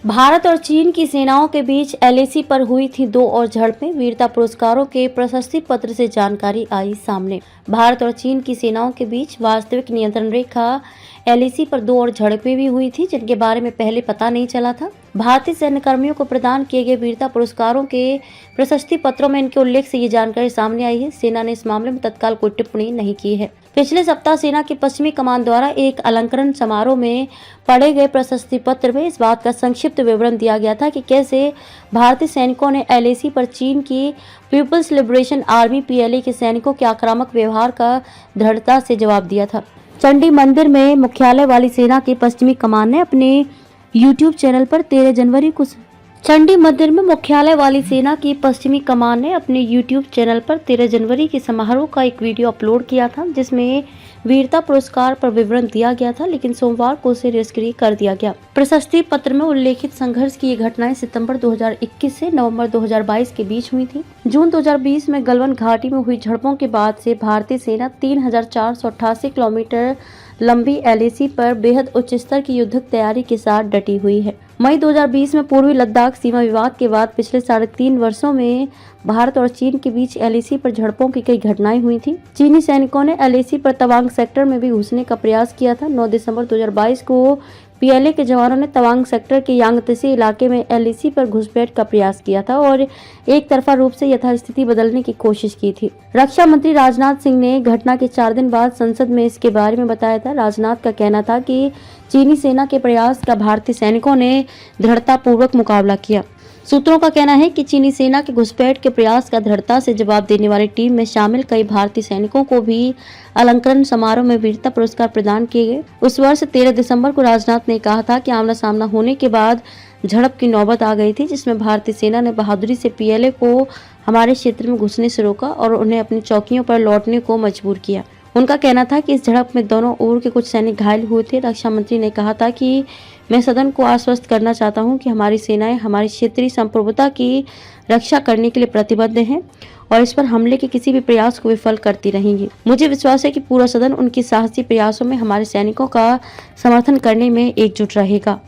भारत और चीन की सेनाओं के बीच एलएसी पर हुई थी दो और झड़पें। वीरता पुरस्कारों के प्रशस्ति पत्र से जानकारी आई सामने। भारत और चीन की सेनाओं के बीच वास्तविक नियंत्रण रेखा एलएसी पर दो और झड़पें भी हुई थी, जिनके बारे में पहले पता नहीं चला था। भारतीय सैन्यकर्मियों को प्रदान किए गए वीरता पुरस्कारों के प्रशस्ति पत्रों में इनके उल्लेख से ये जानकारी सामने आई है। सेना ने इस मामले में तत्काल कोई टिप्पणी नहीं की है। पिछले सप्ताह सेना की पश्चिमी कमान द्वारा एक अलंकरण समारोह में पढ़े गए प्रशस्ति पत्र में इस बात का संक्षिप्त विवरण दिया गया था कि कैसे भारतीय सैनिकों ने एलएसी पर चीन की पीपुल्स लिबरेशन आर्मी पीएलए के सैनिकों के आक्रामक व्यवहार का दृढ़ता से जवाब दिया था। चंडी मंदिर में मुख्यालय वाली सेना की पश्चिमी कमान ने अपने यूट्यूब चैनल पर 13 जनवरी को चंडी मंदिर में मुख्यालय वाली सेना की पश्चिमी कमान ने अपने यूट्यूब चैनल पर 13 जनवरी के समारोह का एक वीडियो अपलोड किया था, जिसमें वीरता पुरस्कार पर विवरण दिया गया था, लेकिन सोमवार को उसे निष्क्रिय कर दिया गया। प्रशस्ति पत्र में उल्लेखित संघर्ष की ये घटनाएं सितंबर 2021 से नवंबर 2022 के बीच हुई थी। जून 2020 में गलवान घाटी में हुई झड़पों के बाद से भारतीय सेना 3488 किलोमीटर लंबी एलएसी पर बेहद उच्च स्तर की युद्धक तैयारी के साथ डटी हुई है। मई 2020 में पूर्वी लद्दाख सीमा विवाद के बाद पिछले 3.5 वर्षों में भारत और चीन के बीच एलएसी पर झड़पों की कई घटनाएं हुई थी। चीनी सैनिकों ने एलएसी पर तवांग सेक्टर में भी घुसने का प्रयास किया था। 9 दिसंबर 2022 को पीएलए के जवानों ने तवांग सेक्टर के यांगत्से इलाके में एलएसी पर घुसपैठ का प्रयास किया था और एक तरफा रूप से यथास्थिति बदलने की कोशिश की थी। रक्षा मंत्री राजनाथ सिंह ने घटना के 4 दिन बाद संसद में इसके बारे में बताया था। राजनाथ का कहना था कि चीनी सेना के प्रयास का भारतीय सैनिकों ने दृढ़तापूर्वक मुकाबला किया। सूत्रों का कहना है कि चीनी सेना के घुसपैठ के प्रयास का दृढ़ता से जवाब देने वाली टीम में शामिल कई भारतीय सैनिकों को भी अलंकरण समारोह में वीरता पुरस्कार प्रदान किए गए। उस वर्ष 13 दिसंबर को राजनाथ ने कहा था कि आमना सामना होने के बाद झड़प की नौबत आ गई थी, जिसमें भारतीय सेना ने बहादुरी से पीएलए को हमारे क्षेत्र में घुसने से रोका और उन्हें अपनी चौकियों पर लौटने को मजबूर किया। उनका कहना था कि इस झड़प में दोनों ओर के कुछ सैनिक घायल हुए थे। रक्षा मंत्री ने कहा था कि मैं सदन को आश्वस्त करना चाहता हूं कि हमारी सेनाएं हमारी क्षेत्रीय संप्रभुता की रक्षा करने के लिए प्रतिबद्ध हैं और इस पर हमले के किसी भी प्रयास को विफल करती रहेंगी। मुझे विश्वास है कि पूरा सदन उनकी साहसी प्रयासों में हमारे सैनिकों का समर्थन करने में एकजुट रहेगा।